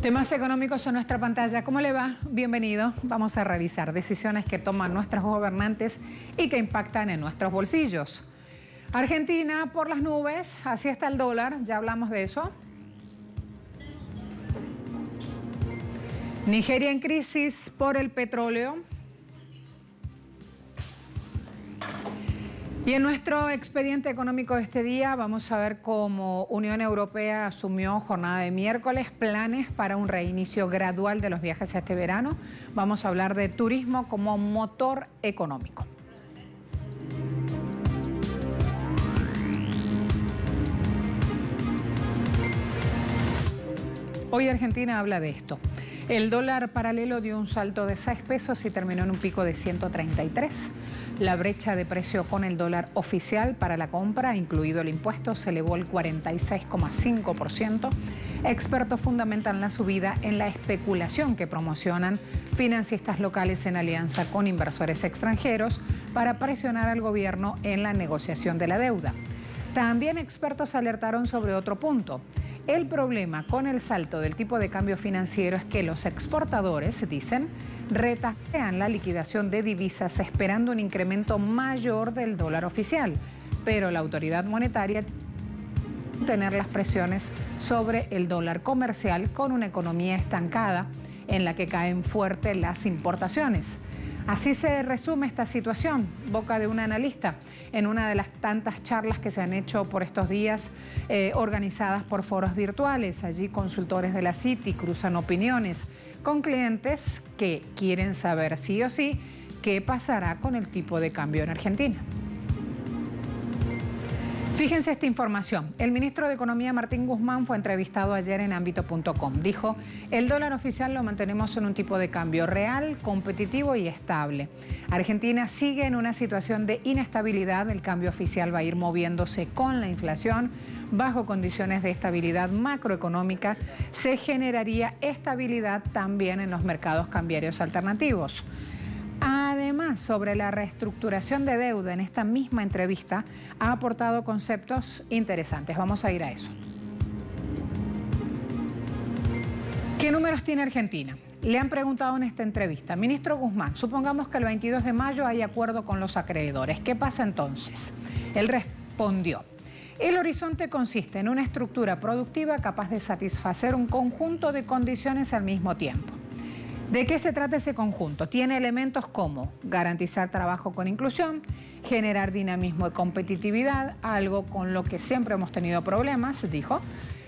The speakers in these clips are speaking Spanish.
Temas económicos en nuestra pantalla. ¿Cómo le va? Bienvenido. Vamos a revisar decisiones que toman nuestros gobernantes y que impactan en nuestros bolsillos. Argentina por las nubes, así está el dólar, ya hablamos de eso. Nigeria en crisis por el petróleo. Y en nuestro expediente económico de este día vamos a ver cómo Unión Europea asumió jornada de miércoles planes para un reinicio gradual de los viajes este verano. Vamos a hablar de turismo como motor económico. Hoy Argentina habla de esto. El dólar paralelo dio un salto de 6 pesos y terminó en un pico de 133. La brecha de precio con el dólar oficial para la compra, incluido el impuesto, se elevó al 46,5%. Expertos fundamentan la subida en la especulación que promocionan financistas locales en alianza con inversores extranjeros para presionar al gobierno en la negociación de la deuda. También expertos alertaron sobre otro punto. El problema con el salto del tipo de cambio financiero es que los exportadores, dicen, retasean la liquidación de divisas esperando un incremento mayor del dólar oficial. Pero la autoridad monetaria tiene que tener las presiones sobre el dólar comercial con una economía estancada en la que caen fuerte las importaciones. Así se resume esta situación, boca de un analista, en una de las tantas charlas que se han hecho por estos días organizadas por foros virtuales. Allí consultores de la Citi cruzan opiniones con clientes que quieren saber sí o sí qué pasará con el tipo de cambio en Argentina. Fíjense esta información. El ministro de Economía, Martín Guzmán, fue entrevistado ayer en Ámbito.com. Dijo, el dólar oficial lo mantenemos en un tipo de cambio real, competitivo y estable. Argentina sigue en una situación de inestabilidad. El cambio oficial va a ir moviéndose con la inflación. Bajo condiciones de estabilidad macroeconómica, se generaría estabilidad también en los mercados cambiarios alternativos. Además, sobre la reestructuración de deuda, en esta misma entrevista ha aportado conceptos interesantes. Vamos a ir a eso. ¿Qué números tiene Argentina? Le han preguntado en esta entrevista. Ministro Guzmán, supongamos que el 22 de mayo hay acuerdo con los acreedores. ¿Qué pasa entonces? Él respondió. El horizonte consiste en una estructura productiva capaz de satisfacer un conjunto de condiciones al mismo tiempo. ¿De qué se trata ese conjunto? Tiene elementos como garantizar trabajo con inclusión, generar dinamismo y competitividad, algo con lo que siempre hemos tenido problemas, dijo,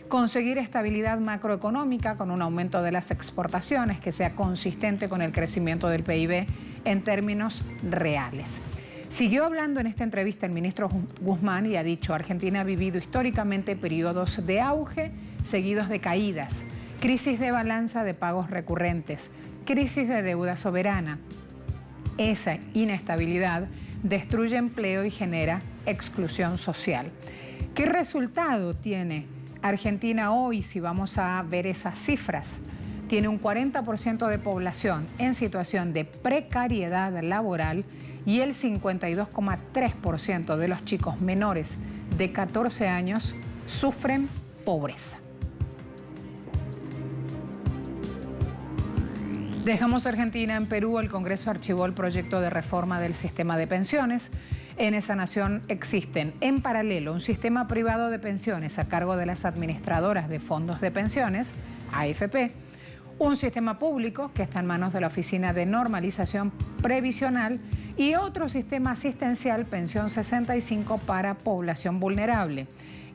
conseguir estabilidad macroeconómica con un aumento de las exportaciones que sea consistente con el crecimiento del PIB en términos reales. Siguió hablando en esta entrevista el ministro Guzmán y ha dicho, Argentina ha vivido históricamente periodos de auge seguidos de caídas, crisis de balanza de pagos recurrentes, crisis de deuda soberana. Esa inestabilidad destruye empleo y genera exclusión social. ¿Qué resultado tiene Argentina hoy si vamos a ver esas cifras? Tiene un 40% de población en situación de precariedad laboral y el 52,3% de los chicos menores de 14 años sufren pobreza. Dejamos Argentina. En Perú, el Congreso archivó el proyecto de reforma del sistema de pensiones. En esa nación existen en paralelo un sistema privado de pensiones a cargo de las administradoras de fondos de pensiones, AFP, un sistema público que está en manos de la Oficina de Normalización Previsional y otro sistema asistencial, Pensión 65 para población vulnerable,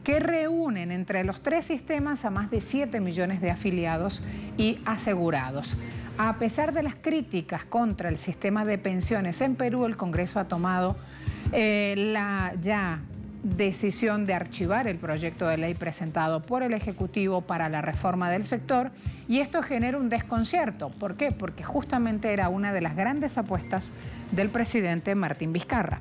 que reúnen entre los tres sistemas a más de 7 millones de afiliados y asegurados. A pesar de las críticas contra el sistema de pensiones en Perú, el Congreso ha tomado la decisión de archivar el proyecto de ley presentado por el Ejecutivo para la reforma del sector y esto genera un desconcierto. ¿Por qué? Porque justamente era una de las grandes apuestas del presidente Martín Vizcarra.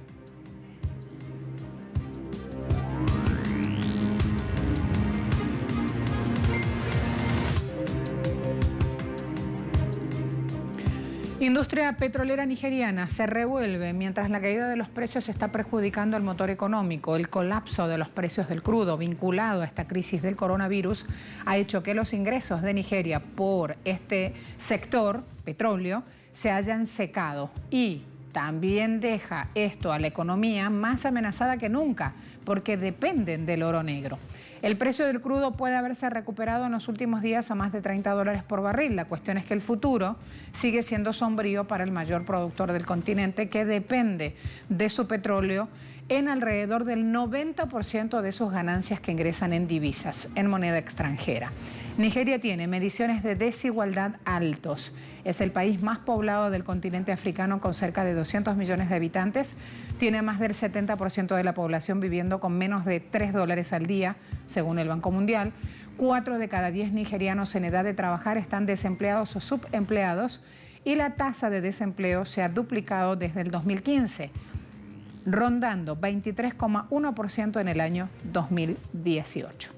Industria petrolera nigeriana se revuelve mientras la caída de los precios está perjudicando el motor económico. El colapso de los precios del crudo vinculado a esta crisis del coronavirus ha hecho que los ingresos de Nigeria por este sector, petróleo, se hayan secado y también deja esto a la economía más amenazada que nunca porque dependen del oro negro. El precio del crudo puede haberse recuperado en los últimos días a más de $30 por barril. La cuestión es que el futuro sigue siendo sombrío para el mayor productor del continente que depende de su petróleo en alrededor del 90% de sus ganancias que ingresan en divisas, en moneda extranjera. Nigeria tiene mediciones de desigualdad altos. Es el país más poblado del continente africano con cerca de 200 millones de habitantes. Tiene más del 70% de la población viviendo con menos de $3 al día, según el Banco Mundial. 4 de cada 10 nigerianos en edad de trabajar están desempleados o subempleados y la tasa de desempleo se ha duplicado desde el 2015, rondando 23,1% en el año 2018.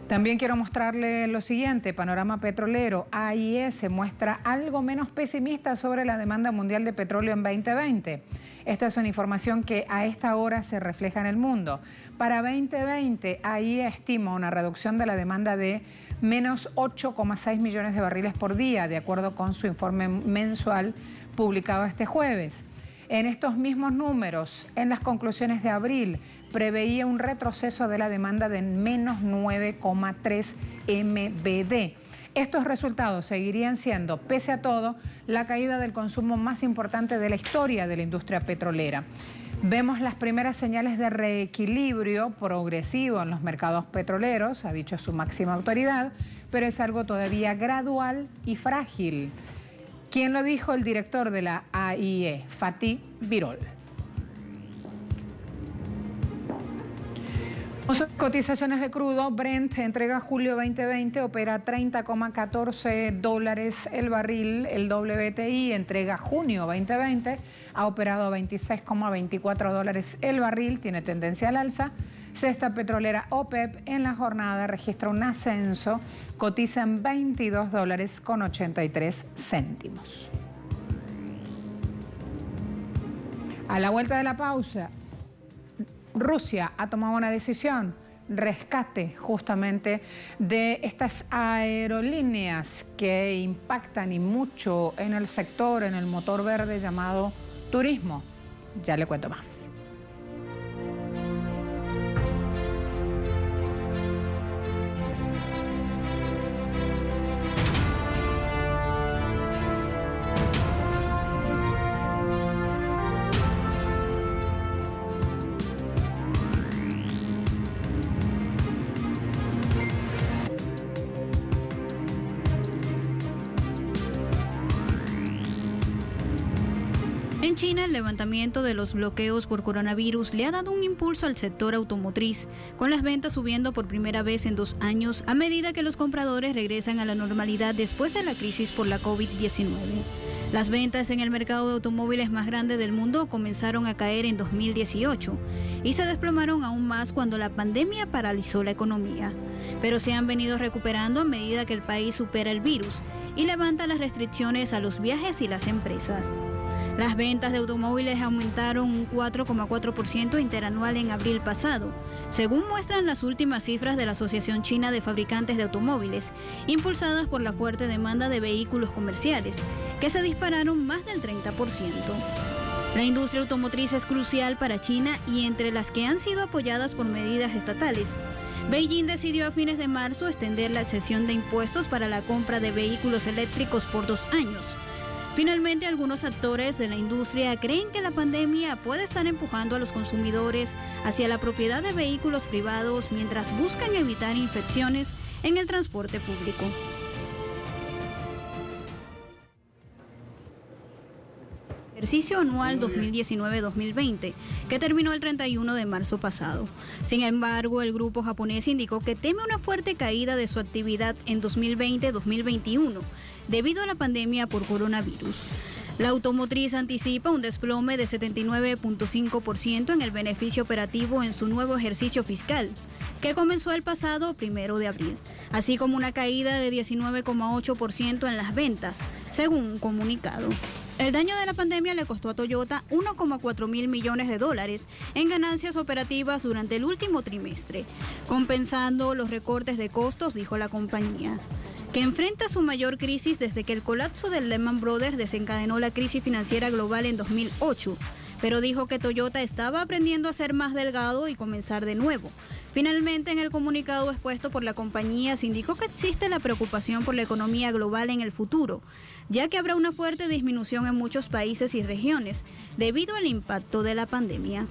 También quiero mostrarle lo siguiente, panorama petrolero. AIE se muestra algo menos pesimista sobre la demanda mundial de petróleo en 2020. Esta es una información que a esta hora se refleja en el mundo. Para 2020, AIE estima una reducción de la demanda de menos 8,6 millones de barriles por día, de acuerdo con su informe mensual publicado este jueves. En estos mismos números, en las conclusiones de abril, preveía un retroceso de la demanda de menos 9,3 MBD. Estos resultados seguirían siendo, pese a todo, la caída del consumo más importante de la historia de la industria petrolera. Vemos las primeras señales de reequilibrio progresivo en los mercados petroleros, ha dicho su máxima autoridad, pero es algo todavía gradual y frágil. ¿Quién lo dijo? El director de la AIE, Fatih Birol. Cotizaciones de crudo. Brent entrega julio 2020, opera $30,14 el barril. El WTI entrega junio 2020, ha operado $26,24 el barril, tiene tendencia al alza. Cesta petrolera OPEP en la jornada registra un ascenso, cotiza en $22,83. A la vuelta de la pausa, Rusia ha tomado una decisión, rescate justamente de estas aerolíneas que impactan y mucho en el sector, en el motor verde llamado turismo. Ya le cuento más. En China, el levantamiento de los bloqueos por coronavirus le ha dado un impulso al sector automotriz, con las ventas subiendo por primera vez en 2 años a medida que los compradores regresan a la normalidad después de la crisis por la COVID-19. Las ventas en el mercado de automóviles más grande del mundo comenzaron a caer en 2018 y se desplomaron aún más cuando la pandemia paralizó la economía. Pero se han venido recuperando a medida que el país supera el virus y levanta las restricciones a los viajes y las empresas. Las ventas de automóviles aumentaron un 4,4% interanual en abril pasado, según muestran las últimas cifras de la Asociación China de Fabricantes de Automóviles, impulsadas por la fuerte demanda de vehículos comerciales, que se dispararon más del 30%. La industria automotriz es crucial para China y entre las que han sido apoyadas por medidas estatales. Beijing decidió a fines de marzo extender la exención de impuestos para la compra de vehículos eléctricos por 2 años. Finalmente, algunos actores de la industria creen que la pandemia puede estar empujando a los consumidores hacia la propiedad de vehículos privados mientras buscan evitar infecciones en el transporte público. Ejercicio anual 2019-2020, que terminó el 31 de marzo pasado. Sin embargo, el grupo japonés indicó que teme una fuerte caída de su actividad en 2020-2021 debido a la pandemia por coronavirus. La automotriz anticipa un desplome de 79,5% en el beneficio operativo en su nuevo ejercicio fiscal, que comenzó el pasado 1 de abril. así como una caída de 19,8% en las ventas, según un comunicado. El daño de la pandemia le costó a Toyota 1,4 mil millones de dólares en ganancias operativas durante el último trimestre, compensando los recortes de costos, dijo la compañía, que enfrenta su mayor crisis desde que el colapso del Lehman Brothers desencadenó la crisis financiera global en 2008, pero dijo que Toyota estaba aprendiendo a ser más delgado y comenzar de nuevo. Finalmente, en el comunicado expuesto por la compañía, se indicó que existe la preocupación por la economía global en el futuro, ya que habrá una fuerte disminución en muchos países y regiones debido al impacto de la pandemia.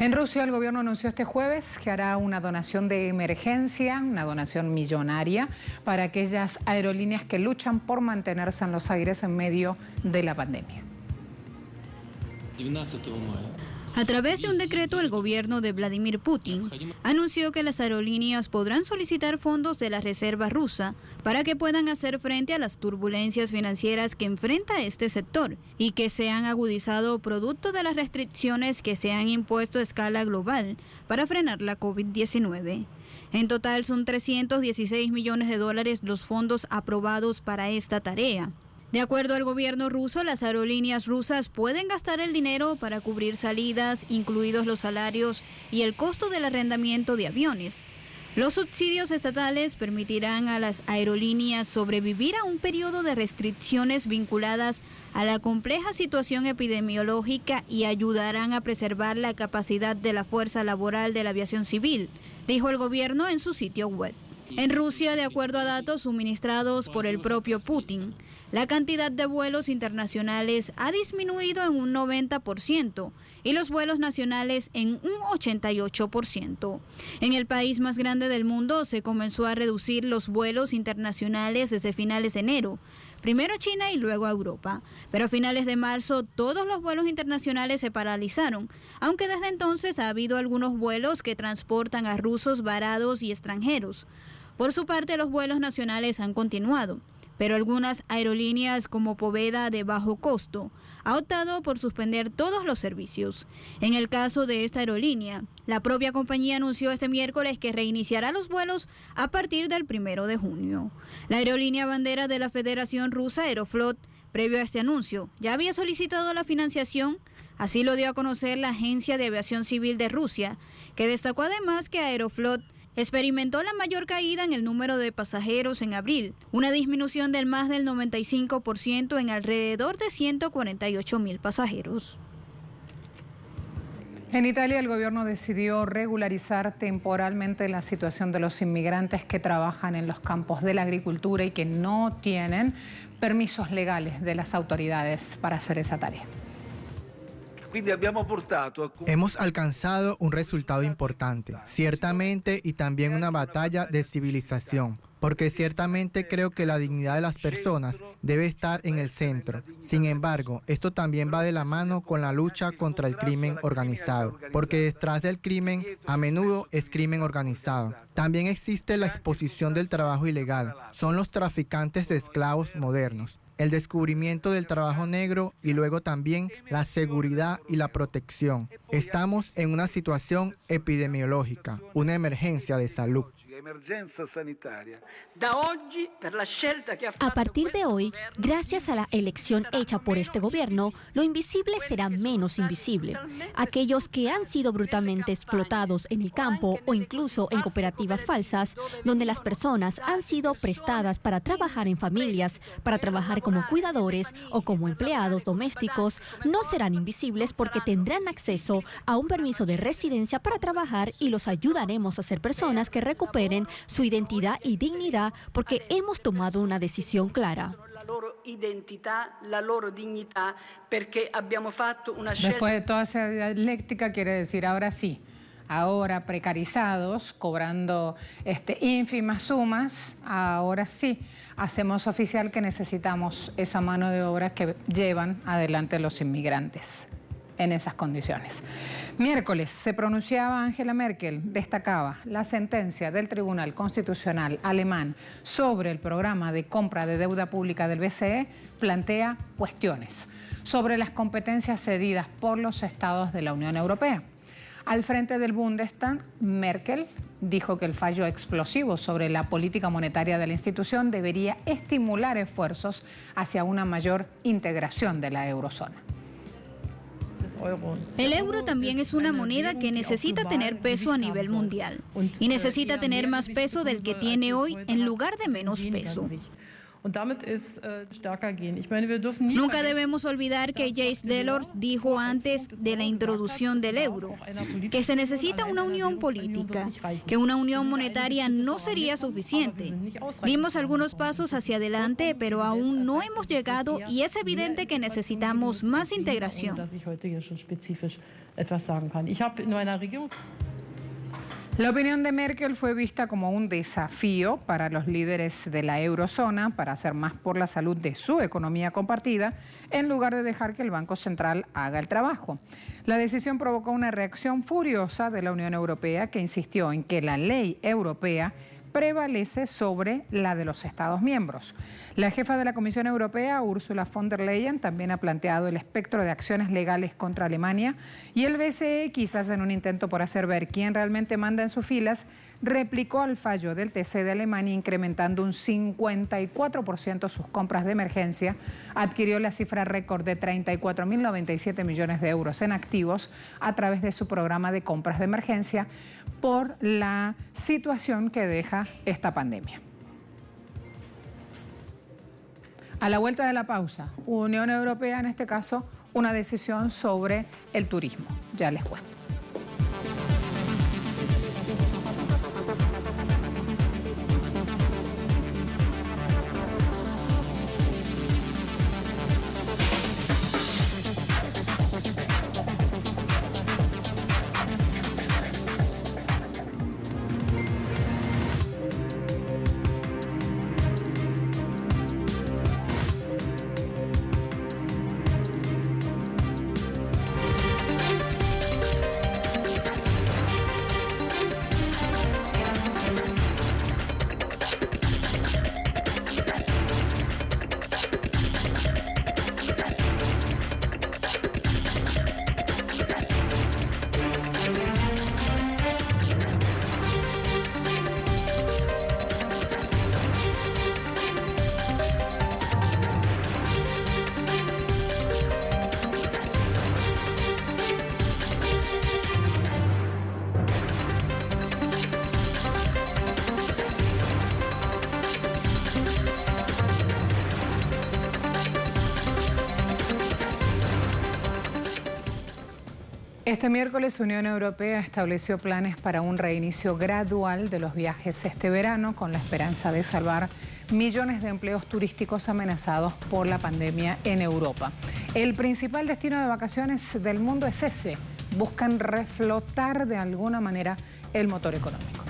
En Rusia, el gobierno anunció este jueves que hará una donación de emergencia, una donación millonaria, para aquellas aerolíneas que luchan por mantenerse en los aires en medio de la pandemia. A través de un decreto, el gobierno de Vladimir Putin anunció que las aerolíneas podrán solicitar fondos de la reserva rusa para que puedan hacer frente a las turbulencias financieras que enfrenta este sector y que se han agudizado producto de las restricciones que se han impuesto a escala global para frenar la COVID-19. En total son 316 millones de dólares los fondos aprobados para esta tarea. De acuerdo al gobierno ruso, las aerolíneas rusas pueden gastar el dinero para cubrir salidas, incluidos los salarios y el costo del arrendamiento de aviones. Los subsidios estatales permitirán a las aerolíneas sobrevivir a un periodo de restricciones vinculadas a la compleja situación epidemiológica y ayudarán a preservar la capacidad de la fuerza laboral de la aviación civil, dijo el gobierno en su sitio web. En Rusia, de acuerdo a datos suministrados por el propio Putin, la cantidad de vuelos internacionales ha disminuido en un 90% y los vuelos nacionales en un 88%. En el país más grande del mundo se comenzó a reducir los vuelos internacionales desde finales de enero, primero a China y luego a Europa, pero a finales de marzo todos los vuelos internacionales se paralizaron, aunque desde entonces ha habido algunos vuelos que transportan a rusos varados y extranjeros. Por su parte, los vuelos nacionales han continuado, pero algunas aerolíneas como Poveda de bajo costo ha optado por suspender todos los servicios. En el caso de esta aerolínea, la propia compañía anunció este miércoles que reiniciará los vuelos a partir del 1 de junio. La aerolínea bandera de la Federación Rusa, Aeroflot, previo a este anuncio, ya había solicitado la financiación. Así lo dio a conocer la Agencia de Aviación Civil de Rusia, que destacó además que Aeroflot experimentó la mayor caída en el número de pasajeros en abril, una disminución del más del 95% en alrededor de 148.000 pasajeros. En Italia, el gobierno decidió regularizar temporalmente la situación de los inmigrantes que trabajan en los campos de la agricultura y que no tienen permisos legales de las autoridades para hacer esa tarea. Hemos alcanzado un resultado importante, ciertamente, y también una batalla de civilización, porque ciertamente creo que la dignidad de las personas debe estar en el centro. Sin embargo, esto también va de la mano con la lucha contra el crimen organizado, porque detrás del crimen a menudo es crimen organizado. También existe la exposición del trabajo ilegal, son los traficantes de esclavos modernos, el descubrimiento del trabajo negro y luego también la seguridad y la protección. Estamos en una situación epidemiológica, una emergencia de salud. A partir de hoy, gracias a la elección hecha por este gobierno, lo invisible será menos invisible. Aquellos que han sido brutalmente explotados en el campo o incluso en cooperativas falsas, donde las personas han sido prestadas para trabajar en familias, para trabajar como cuidadores o como empleados domésticos, no serán invisibles porque tendrán acceso a un permiso de residencia para trabajar y los ayudaremos a ser personas que recuperen su identidad y dignidad porque hemos tomado una decisión clara. Después de toda esa dialéctica, quiere decir ahora sí, ahora precarizados, cobrando ínfimas sumas, ahora sí hacemos oficial que necesitamos esa mano de obra que llevan adelante los inmigrantes. en esas condiciones. Miércoles se pronunciaba Angela Merkel, destacaba la sentencia del Tribunal Constitucional alemán sobre el programa de compra de deuda pública del BCE, plantea cuestiones sobre las competencias cedidas por los estados de la Unión Europea. Al frente del Bundestag, Merkel dijo que el fallo explosivo sobre la política monetaria de la institución debería estimular esfuerzos hacia una mayor integración de la eurozona. El euro también es una moneda que necesita tener peso a nivel mundial y necesita tener más peso del que tiene hoy en lugar de menos peso. Nunca debemos olvidar que Jacques Delors dijo antes de la introducción del euro que se necesita una unión política, que una unión monetaria no sería suficiente. Dimos algunos pasos hacia adelante, pero aún no hemos llegado y es evidente que necesitamos más integración. La opinión de Merkel fue vista como un desafío para los líderes de la eurozona para hacer más por la salud de su economía compartida, en lugar de dejar que el Banco Central haga el trabajo. La decisión provocó una reacción furiosa de la Unión Europea, que insistió en que la ley europea prevalece sobre la de los Estados miembros. La jefa de la Comisión Europea, Ursula von der Leyen, también ha planteado el espectro de acciones legales contra Alemania, y el BCE, quizás en un intento por hacer ver quién realmente manda en sus filas, replicó al fallo del TC de Alemania, incrementando un 54% sus compras de emergencia, adquirió la cifra récord de 34.097 millones de euros en activos a través de su programa de compras de emergencia por la situación que deja esta pandemia. A la vuelta de la pausa, Unión Europea, en este caso, una decisión sobre el turismo. Ya les cuento. Este miércoles, Unión Europea estableció planes para un reinicio gradual de los viajes este verano, con la esperanza de salvar millones de empleos turísticos amenazados por la pandemia en Europa. El principal destino de vacaciones del mundo es ese. Buscan reflotar de alguna manera el motor económico.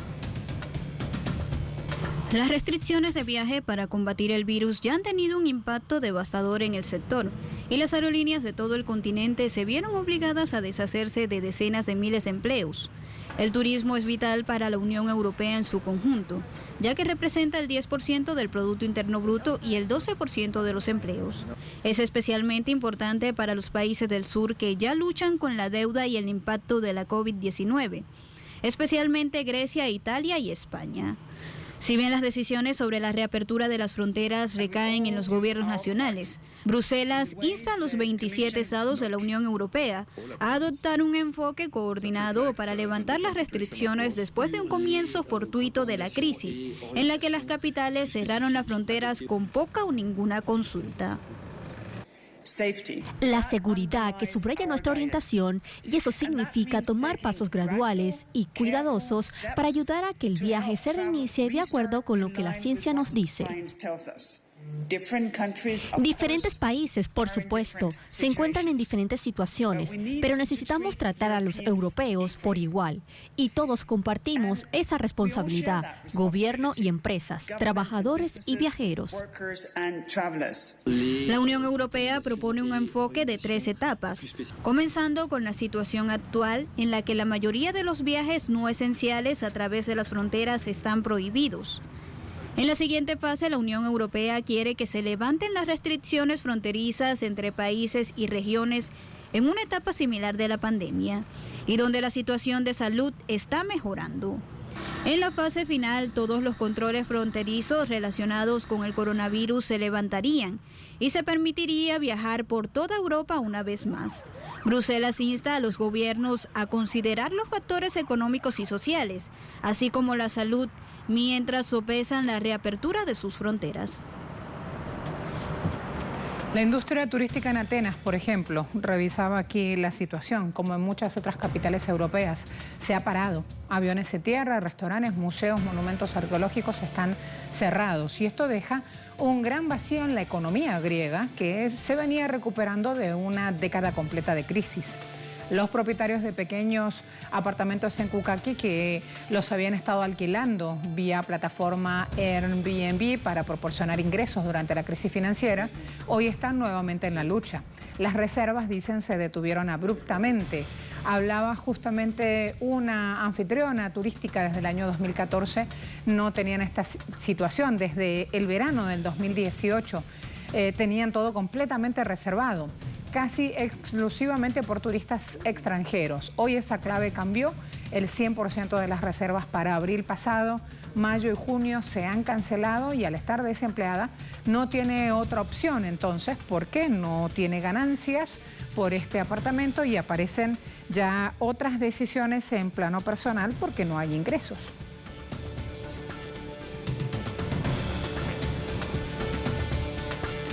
Las restricciones de viaje para combatir el virus ya han tenido un impacto devastador en el sector, y las aerolíneas de todo el continente se vieron obligadas a deshacerse de decenas de miles de empleos. El turismo es vital para la Unión Europea en su conjunto, ya que representa el 10% del Producto Interno Bruto y el 12% de los empleos. Es especialmente importante para los países del sur que ya luchan con la deuda y el impacto de la COVID-19, especialmente Grecia, Italia y España. Si bien las decisiones sobre la reapertura de las fronteras recaen en los gobiernos nacionales, Bruselas insta a los 27 estados de la Unión Europea a adoptar un enfoque coordinado para levantar las restricciones después de un comienzo fortuito de la crisis, en la que las capitales cerraron las fronteras con poca o ninguna consulta. La seguridad que subraya nuestra orientación, y eso significa tomar pasos graduales y cuidadosos para ayudar a que el viaje se reinicie de acuerdo con lo que la ciencia nos dice. Diferentes países, por supuesto, se encuentran en diferentes situaciones, pero necesitamos tratar a los europeos por igual. Y todos compartimos esa responsabilidad, gobierno y empresas, trabajadores y viajeros. La Unión Europea propone un enfoque de 3 etapas, comenzando con la situación actual en la que la mayoría de los viajes no esenciales a través de las fronteras están prohibidos. En la siguiente fase, la Unión Europea quiere que se levanten las restricciones fronterizas entre países y regiones en una etapa similar de la pandemia y donde la situación de salud está mejorando. En la fase final, todos los controles fronterizos relacionados con el coronavirus se levantarían y se permitiría viajar por toda Europa una vez más. Bruselas insta a los gobiernos a considerar los factores económicos y sociales, así como la salud, mientras sopesan la reapertura de sus fronteras. La industria turística en Atenas, por ejemplo, revisaba aquí la situación, como en muchas otras capitales europeas, se ha parado. Aviones de tierra, restaurantes, museos, monumentos arqueológicos están cerrados y esto deja un gran vacío en la economía griega que se venía recuperando de una década completa de crisis. Los propietarios de pequeños apartamentos en Kukaki que los habían estado alquilando vía plataforma Airbnb para proporcionar ingresos durante la crisis financiera, hoy están nuevamente en la lucha. Las reservas, dicen, se detuvieron abruptamente. Hablaba justamente una anfitriona turística desde el año 2014, no tenían esta situación. Desde el verano del 2018 tenían todo completamente reservado, casi exclusivamente por turistas extranjeros. Hoy esa clave cambió, el 100% de las reservas para abril pasado, mayo y junio se han cancelado y al estar desempleada no tiene otra opción entonces porque no tiene ganancias por este apartamento y aparecen ya otras decisiones en plano personal porque no hay ingresos.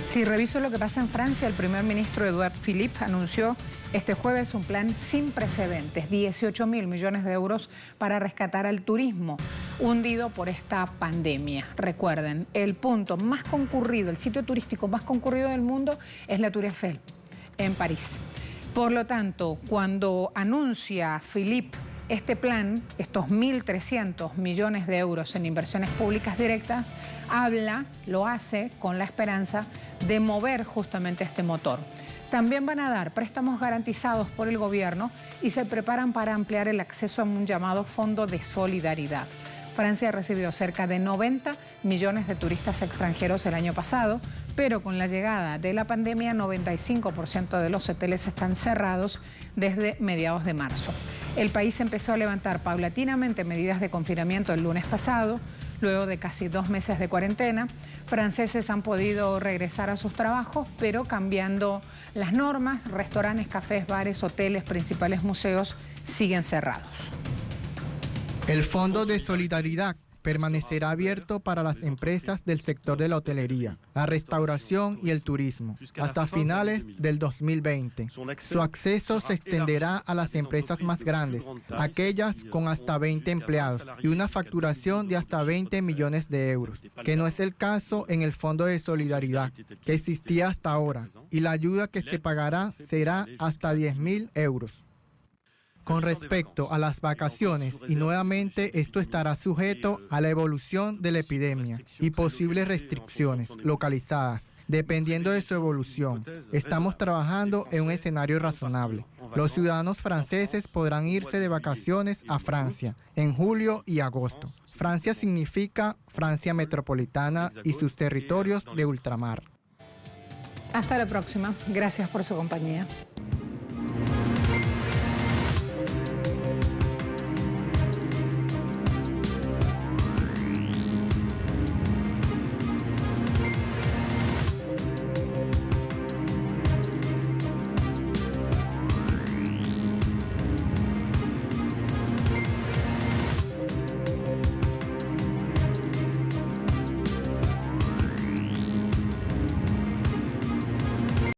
Si reviso lo que pasa en Francia, el primer ministro Édouard Philippe anunció este jueves un plan sin precedentes, 18.000 millones de euros para rescatar al turismo hundido por esta pandemia. Recuerden, el punto más concurrido, el sitio turístico más concurrido del mundo es la Tour Eiffel, en París. Por lo tanto, cuando anuncia Philippe este plan, estos 1.300 millones de euros en inversiones públicas directas, lo hace con la esperanza de mover justamente este motor. También van a dar préstamos garantizados por el gobierno y se preparan para ampliar el acceso a un llamado Fondo de Solidaridad. Francia recibió cerca de 90 millones de turistas extranjeros el año pasado, pero con la llegada de la pandemia, 95% de los hoteles están cerrados desde mediados de marzo. El país empezó a levantar paulatinamente medidas de confinamiento el lunes pasado. Luego de casi 2 meses de cuarentena, franceses han podido regresar a sus trabajos, pero cambiando las normas. Restaurantes, cafés, bares, hoteles, principales museos siguen cerrados. El Fondo de Solidaridad permanecerá abierto para las empresas del sector de la hotelería, la restauración y el turismo hasta finales del 2020. Su acceso se extenderá a las empresas más grandes, aquellas con hasta 20 empleados y una facturación de hasta 20 millones de euros, que no es el caso en el Fondo de Solidaridad, que existía hasta ahora, y la ayuda que se pagará será hasta 10.000 euros. Con respecto a las vacaciones, y nuevamente esto estará sujeto a la evolución de la epidemia y posibles restricciones localizadas, dependiendo de su evolución. Estamos trabajando en un escenario razonable. Los ciudadanos franceses podrán irse de vacaciones a Francia en julio y agosto. Francia significa Francia metropolitana y sus territorios de ultramar. Hasta la próxima. Gracias por su compañía.